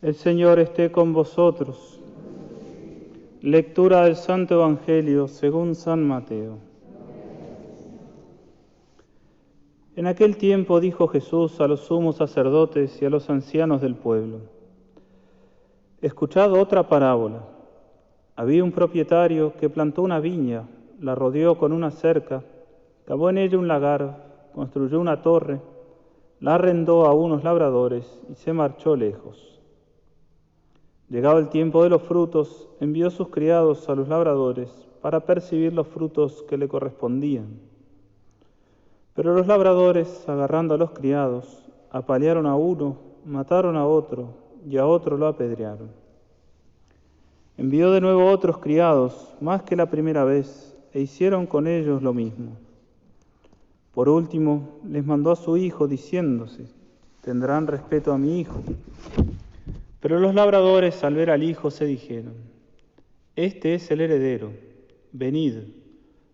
El Señor esté con vosotros. Lectura del Santo Evangelio según San Mateo. En aquel tiempo dijo Jesús a los sumos sacerdotes y a los ancianos del pueblo: Escuchad otra parábola. Había un propietario que plantó una viña, la rodeó con una cerca, cavó en ella un lagar, construyó una torre, la arrendó a unos labradores y se marchó lejos. Llegado el tiempo de los frutos, envió sus criados a los labradores para percibir los frutos que le correspondían. Pero los labradores, agarrando a los criados, apalearon a uno, mataron a otro y a otro lo apedrearon. Envió de nuevo otros criados, más que la primera vez, e hicieron con ellos lo mismo. Por último, les mandó a su hijo, diciéndose: tendrán respeto a mi hijo. Pero los labradores, al ver al hijo, se dijeron: este es el heredero, venid,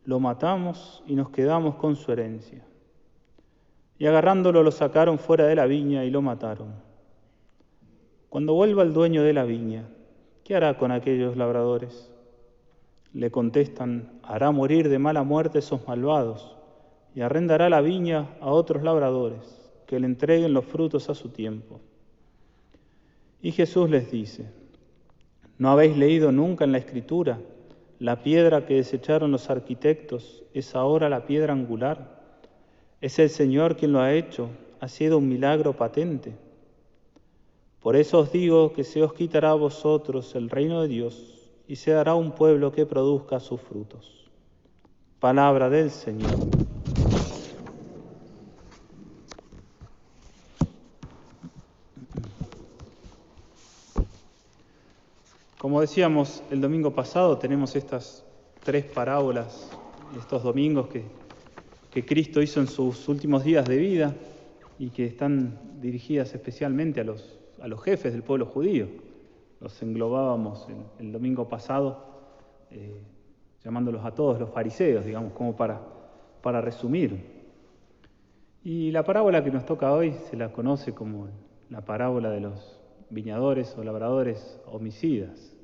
lo matamos y nos quedamos con su herencia. Y agarrándolo lo sacaron fuera de la viña y lo mataron. Cuando vuelva el dueño de la viña, ¿qué hará con aquellos labradores? Le contestan: hará morir de mala muerte esos malvados y arrendará la viña a otros labradores, que le entreguen los frutos a su tiempo. Y Jesús les dice: ¿no habéis leído nunca en la Escritura: la piedra que desecharon los arquitectos es ahora la piedra angular? Es el Señor quien lo ha hecho, ha sido un milagro patente. Por eso os digo que se os quitará a vosotros el reino de Dios y se dará un pueblo que produzca sus frutos. Palabra del Señor. Como decíamos el domingo pasado, tenemos estas tres parábolas, estos domingos que Cristo hizo en sus últimos días de vida y que están dirigidas especialmente a los jefes del pueblo judío. Los englobábamos el domingo pasado, llamándolos a todos los fariseos, digamos, como para resumir. Y la parábola que nos toca hoy se la conoce como la parábola de los viñadores o labradores homicidas.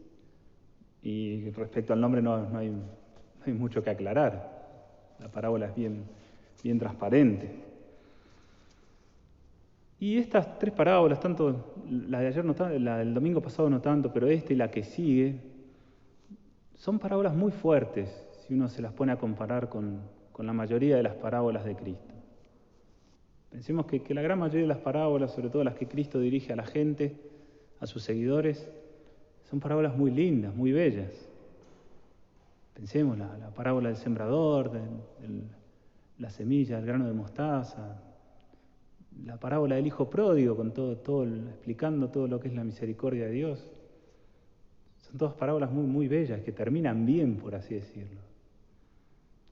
Y respecto al nombre no hay mucho que aclarar. La parábola es bien transparente. Y estas tres parábolas, tanto la de ayer, la del domingo pasado no tanto, pero esta y la que sigue, son parábolas muy fuertes si uno se las pone a comparar con la mayoría de las parábolas de Cristo. Pensemos que la gran mayoría de las parábolas, sobre todo las que Cristo dirige a la gente, a sus seguidores, son parábolas muy lindas, muy bellas. Pensemos la parábola del sembrador, la semilla, el grano de mostaza, la parábola del hijo pródigo, con todo explicando todo lo que es la misericordia de Dios. Son todas parábolas muy, muy bellas, que terminan bien, por así decirlo.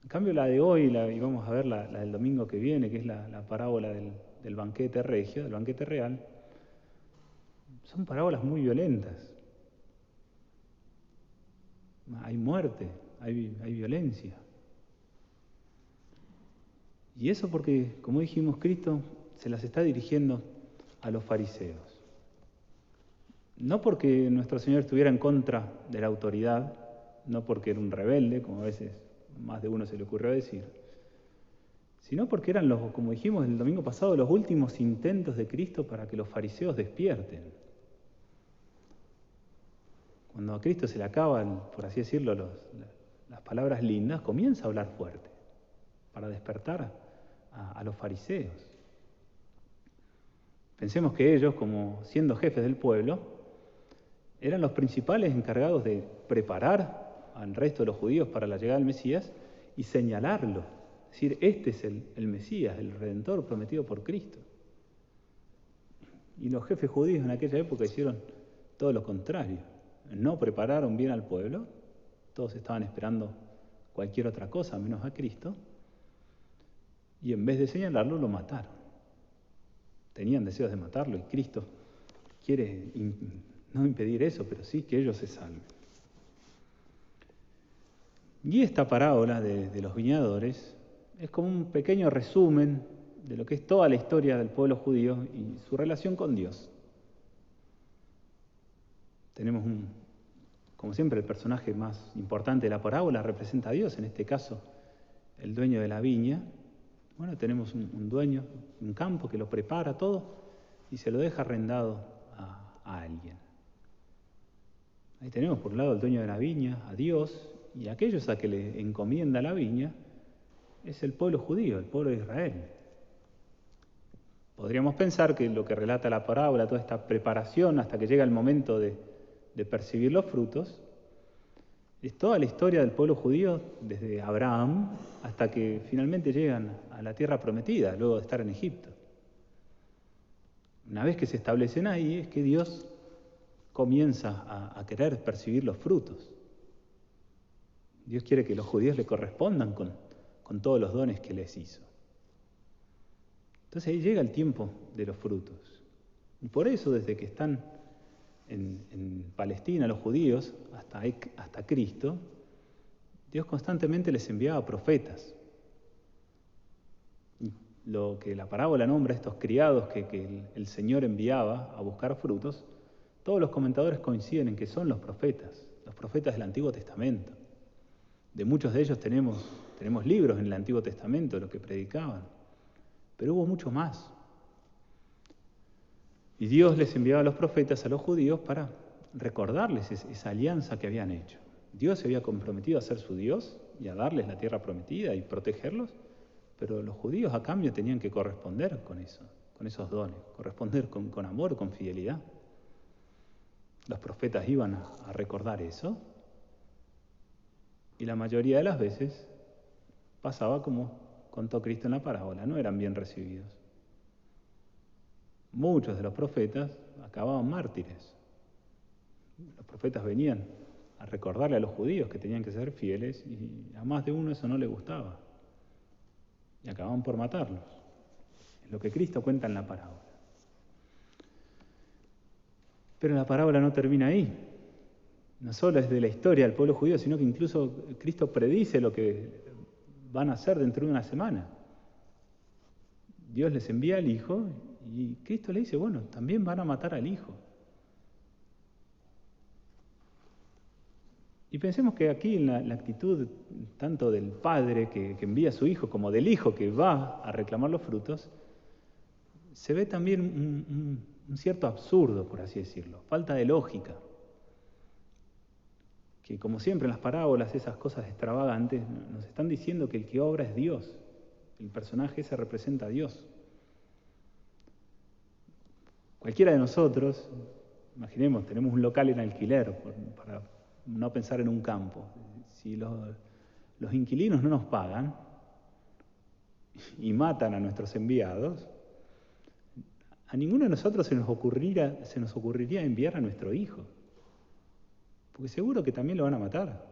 En cambio, la de hoy, y vamos a ver la del domingo que viene, que es la parábola del banquete regio, del banquete real, son parábolas muy violentas. Hay muerte, hay violencia. Y eso porque, como dijimos, Cristo se las está dirigiendo a los fariseos. No porque nuestro Señor estuviera en contra de la autoridad, no porque era un rebelde, como a veces más de uno se le ocurrió decir, sino porque eran, como dijimos el domingo pasado, los últimos intentos de Cristo para que los fariseos despierten. Cuando a Cristo se le acaban, por así decirlo, las palabras lindas, comienza a hablar fuerte para despertar a los fariseos. Pensemos que ellos, como siendo jefes del pueblo, eran los principales encargados de preparar al resto de los judíos para la llegada del Mesías y señalarlo. Es decir, este es el Mesías, el Redentor prometido por Cristo. Y los jefes judíos en aquella época hicieron todo lo contrario. No prepararon bien al pueblo, todos estaban esperando cualquier otra cosa menos a Cristo, y en vez de señalarlo, lo mataron. Tenían deseos de matarlo y Cristo quiere no impedir eso, pero sí que ellos se salven. Y esta parábola de los viñadores es como un pequeño resumen de lo que es toda la historia del pueblo judío y su relación con Dios. Tenemos como siempre, el personaje más importante de la parábola representa a Dios, en este caso, el dueño de la viña. Bueno, tenemos un dueño, un campo que lo prepara todo y se lo deja arrendado a alguien. Ahí tenemos por un lado el dueño de la viña, a Dios, y aquellos a que le encomienda la viña es el pueblo judío, el pueblo de Israel. Podríamos pensar que lo que relata la parábola, toda esta preparación hasta que llega el momento de percibir los frutos, es toda la historia del pueblo judío desde Abraham hasta que finalmente llegan a la tierra prometida, luego de estar en Egipto. Una vez que se establecen ahí, es que Dios comienza a querer percibir los frutos. Dios quiere que los judíos le correspondan con todos los dones que les hizo. Entonces ahí llega el tiempo de los frutos. Y por eso, desde que están en Palestina los judíos, hasta Cristo, Dios constantemente les enviaba profetas. Y lo que la parábola nombra, estos criados que el Señor enviaba a buscar frutos, todos los comentadores coinciden en que son los profetas del Antiguo Testamento. De muchos de ellos tenemos libros en el Antiguo Testamento de lo que predicaban, pero hubo mucho más. Y Dios les enviaba a los profetas, a los judíos, para recordarles esa alianza que habían hecho. Dios se había comprometido a ser su Dios y a darles la tierra prometida y protegerlos, pero los judíos a cambio tenían que corresponder con eso, con esos dones, corresponder con amor, con fidelidad. Los profetas iban a recordar eso, y la mayoría de las veces pasaba como contó Cristo en la parábola, no eran bien recibidos. Muchos de los profetas acababan mártires. Los profetas venían a recordarle a los judíos que tenían que ser fieles y a más de uno eso no le gustaba. Y acababan por matarlos. Es lo que Cristo cuenta en la parábola. Pero la parábola no termina ahí. No solo es de la historia del pueblo judío, sino que incluso Cristo predice lo que van a hacer dentro de una semana. Dios les envía al Hijo y Cristo le dice, bueno, también van a matar al Hijo. Y pensemos que aquí en la actitud tanto del Padre que envía a su Hijo como del Hijo que va a reclamar los frutos, se ve también un cierto absurdo, por así decirlo, falta de lógica. Que como siempre en las parábolas, esas cosas extravagantes, nos están diciendo que el que obra es Dios. El personaje ese representa a Dios. Cualquiera de nosotros, imaginemos, tenemos un local en alquiler, para no pensar en un campo. Si los inquilinos no nos pagan y matan a nuestros enviados, a ninguno de nosotros se nos ocurriría enviar a nuestro hijo. Porque seguro que también lo van a matar.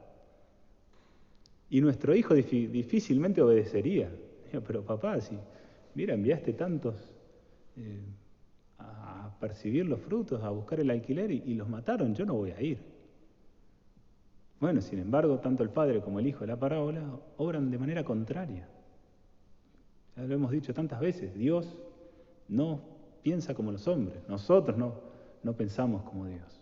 Y nuestro hijo difícilmente obedecería. Pero papá, si mira, enviaste tantos a percibir los frutos, a buscar el alquiler y los mataron, yo no voy a ir. Bueno, sin embargo, tanto el padre como el hijo de la parábola obran de manera contraria. Ya lo hemos dicho tantas veces, Dios no piensa como los hombres, nosotros no pensamos como Dios.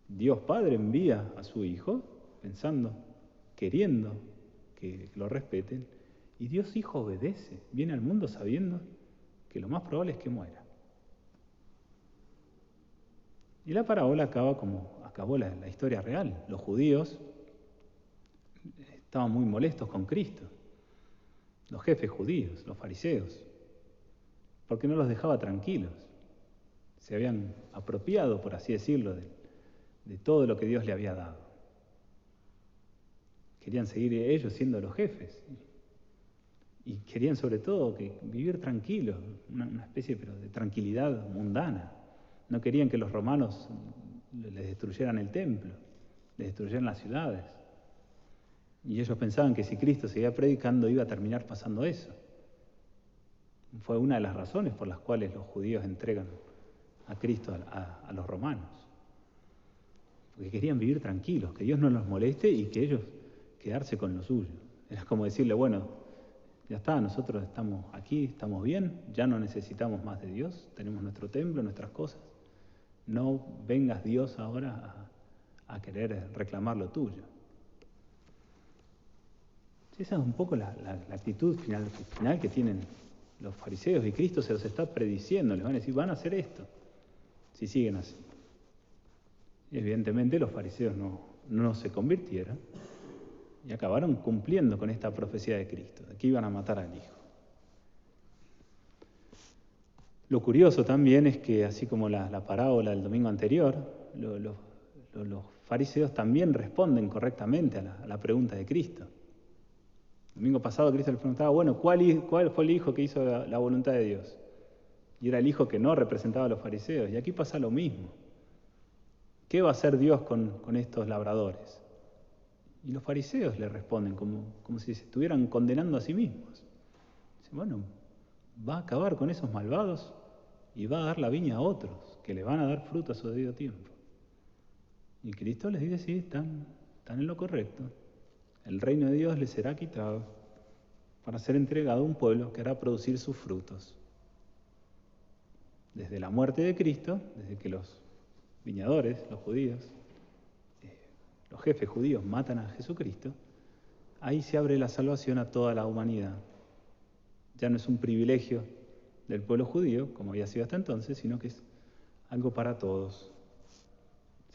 Dios Padre envía a su Hijo pensando, queriendo que lo respeten, y Dios Hijo obedece, viene al mundo sabiendo que lo más probable es que muera. Y la parábola acaba como acabó la historia real. Los judíos estaban muy molestos con Cristo, los jefes judíos, los fariseos, porque no los dejaba tranquilos. Se habían apropiado, por así decirlo, de todo lo que Dios le había dado. Querían seguir ellos siendo los jefes. Y querían sobre todo vivir tranquilos, una especie de tranquilidad mundana. No querían que los romanos les destruyeran el templo, les destruyeran las ciudades. Y ellos pensaban que si Cristo seguía predicando iba a terminar pasando eso. Fue una de las razones por las cuales los judíos entregan a Cristo a los romanos. Porque querían vivir tranquilos, que Dios no los moleste y que ellos quedarse con lo suyo. Era como decirle, bueno, ya está, nosotros estamos aquí, estamos bien, ya no necesitamos más de Dios, tenemos nuestro templo, nuestras cosas. No vengas, Dios, ahora a querer reclamar lo tuyo. Esa es un poco la actitud final que tienen los fariseos, y Cristo se los está prediciendo, les van a decir, van a hacer esto, si siguen así. Y evidentemente los fariseos no se convirtieron y acabaron cumpliendo con esta profecía de Cristo, de que iban a matar al Hijo. Lo curioso también es que, así como la parábola del domingo anterior, los fariseos también responden correctamente a la pregunta de Cristo. El domingo pasado Cristo les preguntaba, bueno, ¿cuál fue el hijo que hizo la voluntad de Dios? Y era el hijo que no representaba a los fariseos. Y aquí pasa lo mismo. ¿Qué va a hacer Dios con estos labradores? Y los fariseos le responden como si se estuvieran condenando a sí mismos. Dicen, bueno, va a acabar con esos malvados y va a dar la viña a otros, que le van a dar fruto a su debido tiempo. Y Cristo les dice, sí, están en lo correcto. El reino de Dios les será quitado para ser entregado a un pueblo que hará producir sus frutos. Desde la muerte de Cristo, desde que los viñadores, los judíos, los jefes judíos matan a Jesucristo, ahí se abre la salvación a toda la humanidad. Ya no es un privilegio del pueblo judío, como había sido hasta entonces, sino que es algo para todos.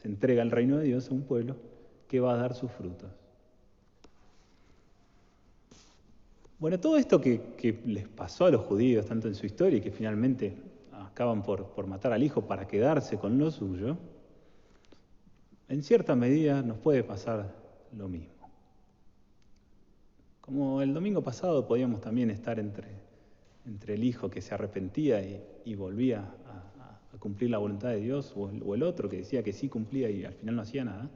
Se entrega el reino de Dios a un pueblo que va a dar sus frutos. Bueno, todo esto que les pasó a los judíos, tanto en su historia y que finalmente acaban por matar al Hijo para quedarse con lo suyo, en cierta medida nos puede pasar lo mismo. Como el domingo pasado podíamos también estar entre el hijo que se arrepentía y volvía a cumplir la voluntad de Dios, o el otro que decía que sí cumplía y al final no hacía nada.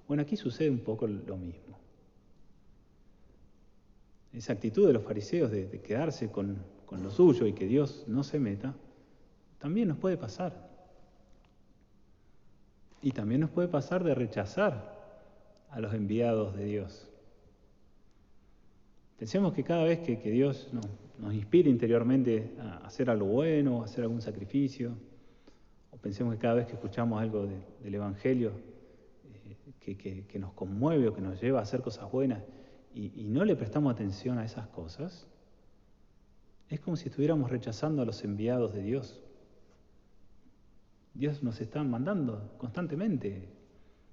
Bueno, aquí sucede un poco lo mismo. Esa actitud de los fariseos de quedarse con lo suyo y que Dios no se meta, también nos puede pasar. Y también nos puede pasar de rechazar a los enviados de Dios. Pensemos que cada vez que Dios nos inspira interiormente a hacer algo bueno, a hacer algún sacrificio, o pensemos que cada vez que escuchamos algo del Evangelio que nos conmueve o que nos lleva a hacer cosas buenas y no le prestamos atención a esas cosas, es como si estuviéramos rechazando a los enviados de Dios. Dios nos está mandando constantemente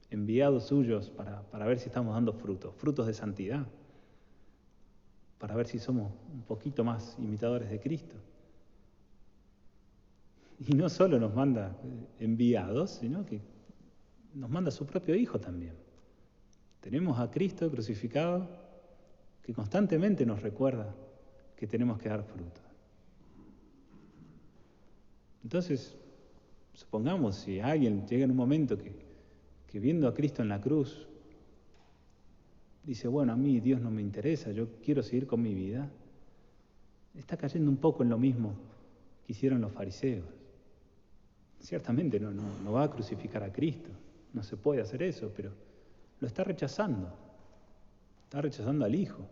enviados suyos para ver si estamos dando frutos de santidad, para ver si somos un poquito más imitadores de Cristo. Y no solo nos manda enviados, sino que nos manda a su propio Hijo también. Tenemos a Cristo crucificado que constantemente nos recuerda que tenemos que dar fruto. Entonces, supongamos si alguien llega en un momento que viendo a Cristo en la cruz dice, bueno, a mí Dios no me interesa, yo quiero seguir con mi vida, está cayendo un poco en lo mismo que hicieron los fariseos. Ciertamente no va a crucificar a Cristo, no se puede hacer eso, pero lo está rechazando al Hijo.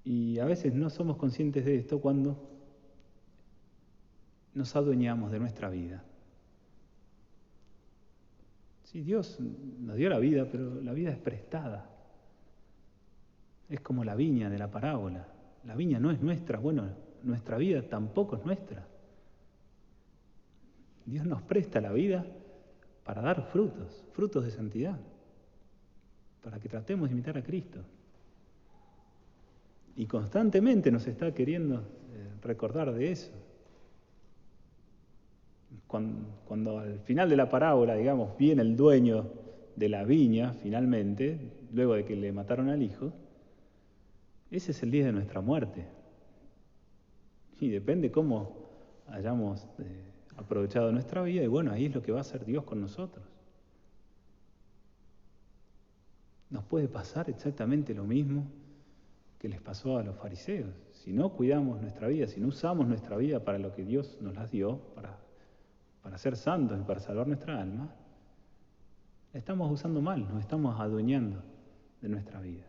Y a veces no somos conscientes de esto cuando nos adueñamos de nuestra vida. Sí, Dios nos dio la vida, pero la vida es prestada. Es como la viña de la parábola. La viña no es nuestra, bueno, nuestra vida tampoco es nuestra. Dios nos presta la vida para dar frutos de santidad, para que tratemos de imitar a Cristo. Y constantemente nos está queriendo recordar de eso. Cuando al final de la parábola, digamos, viene el dueño de la viña, finalmente, luego de que le mataron al hijo, ese es el día de nuestra muerte. Y depende cómo hayamos aprovechado nuestra vida, y bueno, ahí es lo que va a hacer Dios con nosotros. Nos puede pasar exactamente lo mismo que les pasó a los fariseos. Si no cuidamos nuestra vida, si no usamos nuestra vida para lo que Dios nos las dio, para ser santos y para salvar nuestra alma, la estamos usando mal, nos estamos adueñando de nuestra vida.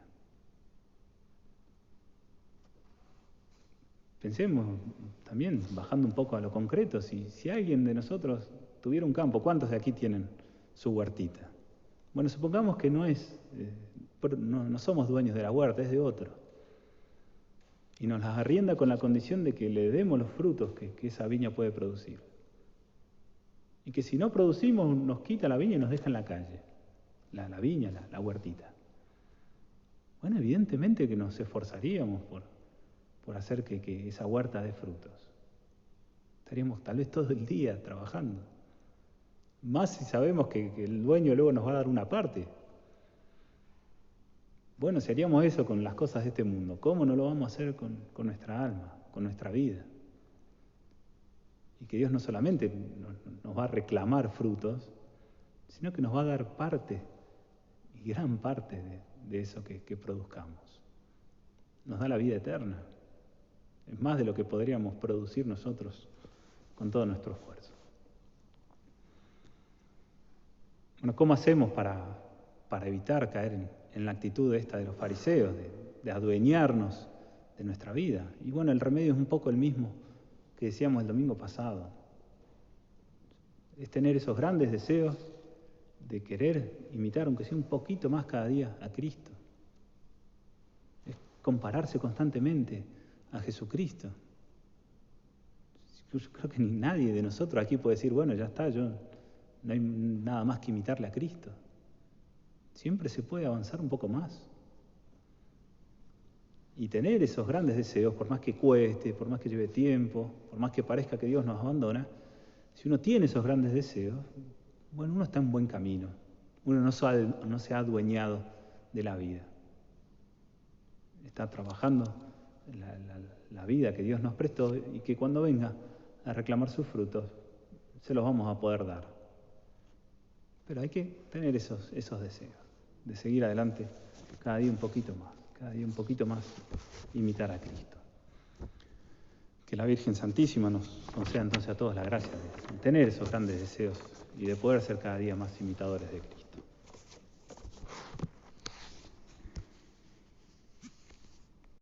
pensemos también, bajando un poco a lo concreto, si alguien de nosotros tuviera un campo, ¿cuántos de aquí tienen su huertita? Bueno, supongamos que no somos dueños de la huerta, es de otro. Y nos las arrienda con la condición de que le demos los frutos que esa viña puede producir. Y que si no producimos, nos quita la viña y nos deja en la calle. La viña, la huertita. Bueno, evidentemente que nos esforzaríamos por hacer que esa huerta dé frutos. Estaríamos tal vez todo el día trabajando. Más si sabemos que el dueño luego nos va a dar una parte. Bueno, si haríamos eso con las cosas de este mundo, ¿cómo no lo vamos a hacer con nuestra alma, con nuestra vida? Y que Dios no solamente nos va a reclamar frutos, sino que nos va a dar parte, y gran parte de eso que produzcamos. Nos da la vida eterna. Es más de lo que podríamos producir nosotros con todo nuestro esfuerzo. Bueno, ¿cómo hacemos para evitar caer en la actitud esta de los fariseos, de adueñarnos de nuestra vida? Y bueno, el remedio es un poco el mismo que decíamos el domingo pasado. Es tener esos grandes deseos de querer imitar, aunque sea un poquito más cada día, a Cristo. Es compararse constantemente a Jesucristo. Yo creo que ni nadie de nosotros aquí puede decir, bueno, ya está, no hay nada más que imitarle a Cristo. Siempre se puede avanzar un poco más. Y tener esos grandes deseos, por más que cueste, por más que lleve tiempo, por más que parezca que Dios nos abandona, si uno tiene esos grandes deseos, bueno, uno está en buen camino. Uno no se ha adueñado de la vida. Está trabajando la vida que Dios nos prestó y que cuando venga a reclamar sus frutos, se los vamos a poder dar. Pero hay que tener esos deseos, de seguir adelante cada día un poquito más, imitar a Cristo. Que la Virgen Santísima nos conceda entonces a todos la gracia de tener esos grandes deseos y de poder ser cada día más imitadores de Cristo.